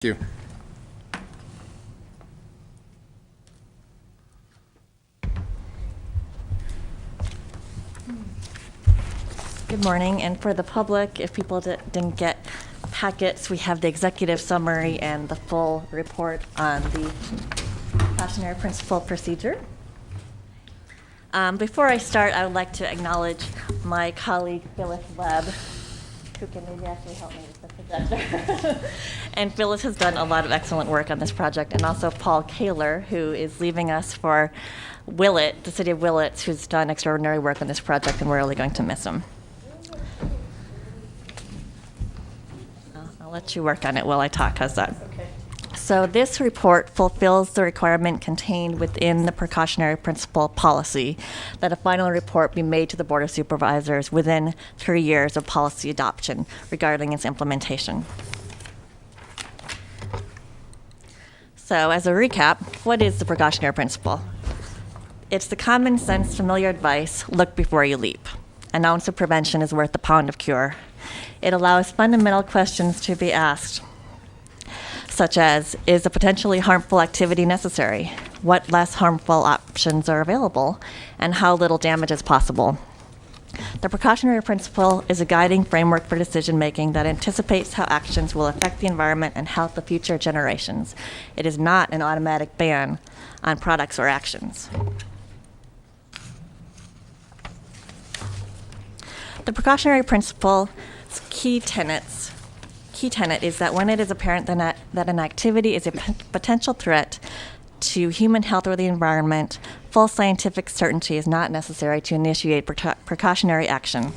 Thank you. Good morning, and for the public, if people didn't get packets, we have the executive summary and the full report on the cautionary principle procedure. Before I start, I would like to acknowledge my colleague, Phyllis Webb, who can maybe actually help me with the projector. And Phyllis has done a lot of excellent work on this project, and also Paul Kaler, who is leaving us for Willett, the city of Willett, who's done extraordinary work on this project, and we're really going to miss him. I'll let you work on it while I talk. How's that? Okay. So this report fulfills the requirement contained within the precautionary principle policy that a final report be made to the Board of Supervisors within 3 years of policy adoption regarding its implementation. So as a recap, what is the precautionary principle? It's the common sense, familiar advice, look before you leap. An ounce of prevention is worth a pound of cure. It allows fundamental questions to be asked, such as, is a potentially harmful activity necessary? What less harmful options are available? And how little damage is possible? The precautionary principle is a guiding framework for decision-making that anticipates how actions will affect the environment and health of future generations. It is not an automatic ban on products or actions. The precautionary principle's key tenet is that when it is apparent that an activity is a potential threat to human health or the environment, full scientific certainty is not necessary to initiate precautionary action.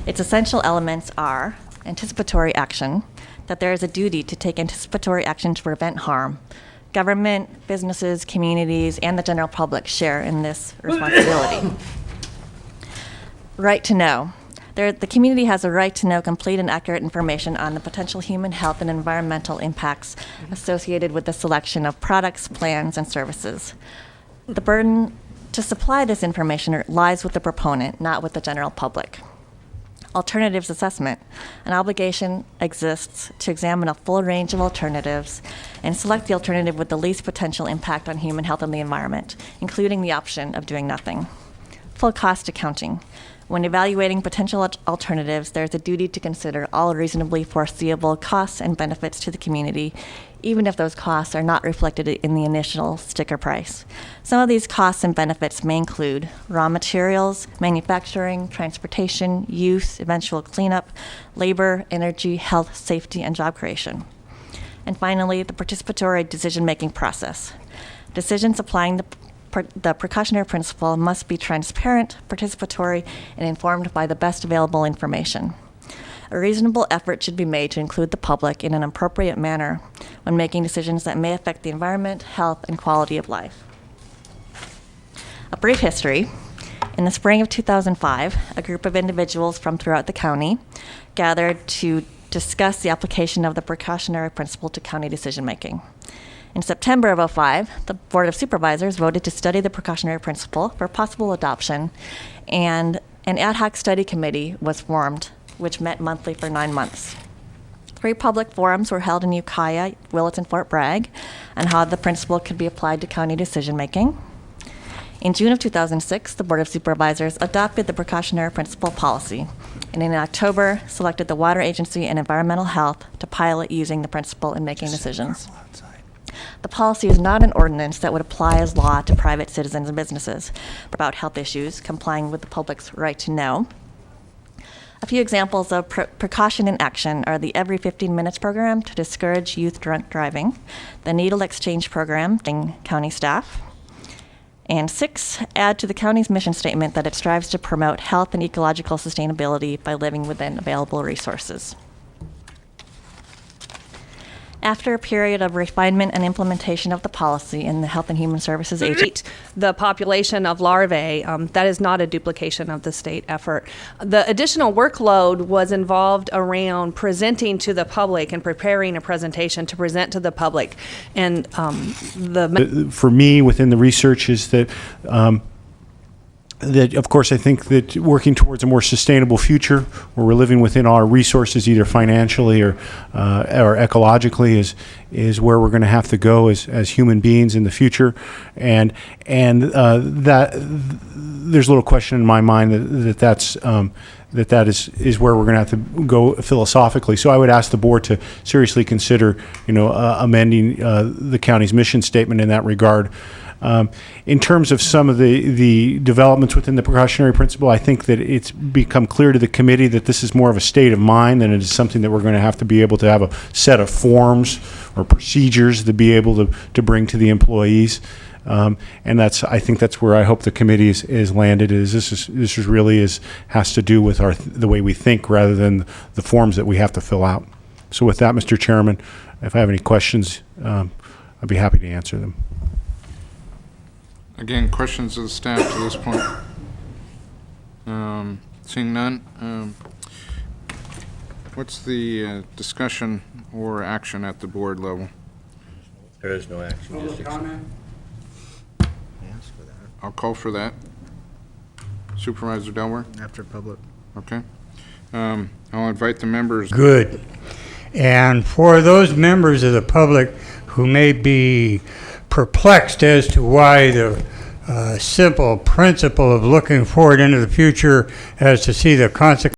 Its essential elements are anticipatory action, that there is a duty to take anticipatory action to prevent harm. Government, businesses, communities, and the general public share in this responsibility. Right to know. The community has a right to know complete and accurate information on the potential human health and environmental impacts associated with the selection of products, plans, and services. The burden to supply this information lies with the proponent, not with the general public. Alternatives assessment. An obligation exists to examine a full range of alternatives and select the alternative with the least potential impact on human health and the environment, including the option of doing nothing. Full cost accounting. When evaluating potential alternatives, there's a duty to consider all reasonably foreseeable costs and benefits to the community, even if those costs are not reflected in the initial sticker price. Some of these costs and benefits may include raw materials, manufacturing, transportation, use, eventual cleanup, labor, energy, health, safety, and job creation. And finally, the participatory decision-making process. Decisions applying the precautionary principle must be transparent, participatory, and informed by the best available information. A reasonable effort should be made to include the public in an appropriate manner when making decisions that may affect the environment, health, and quality of life. A brief history. In the spring of 2005, a group of individuals from throughout the county gathered to discuss the application of the precautionary principle to county decision-making. In September of 2005, the Board of Supervisors voted to study the precautionary principle for possible adoption, and an ad hoc study committee was formed, which met monthly for 9 months. 3 public forums were held in Ukiah, Willett, and Fort Bragg on how the principle could be applied to county decision-making. In June of 2006, the Board of Supervisors adopted the precautionary principle policy, and in October, selected the Water Agency and Environmental Health to pilot using the principle in making decisions. The policy is not an ordinance that would apply as law to private citizens and businesses about health issues, complying with the public's right to know. A few examples of precaution in action are the Every 15 Minutes program to discourage youth drunk driving, the Needle Exchange program to county staff, and 6, add to the county's mission statement that it strives to promote health and ecological sustainability by living within available resources. After a period of refinement and implementation of the policy in the Health and Human Services Agency, the population of larvae, that is not a duplication of the state effort. The additional workload was involved around presenting to the public and preparing a presentation to present to the public. And For me, within the research is that that, of course, I think that working towards a more sustainable future where we're living within our resources, either financially or ecologically, is where we're going to have to go as human beings in the future, and that there's little question in my mind that is where we're going to have to go philosophically. So I would ask the board to seriously consider, amending the county's mission statement in that regard. In terms of some of the developments within the precautionary principle, I think that it's become clear to the committee that this is more of a state of mind than it is something that we're going to have to be able to have a set of forms or procedures to be able to bring to the employees. And I think that's where I hope the committee is landed. This is really has to do with the way we think rather than the forms that we have to fill out. So with that, Mr. Chairman, if I have any questions, I'd be happy to answer them. Again, questions of the staff to this point? Seeing none, what's the discussion or action at the board level? There is no action. Public comment? I'll call for that. Supervisor Delaware? After public. Okay. I'll invite the members. Good. And for those members of the public who may be perplexed as to why the simple principle of looking forward into the future as to see the consequences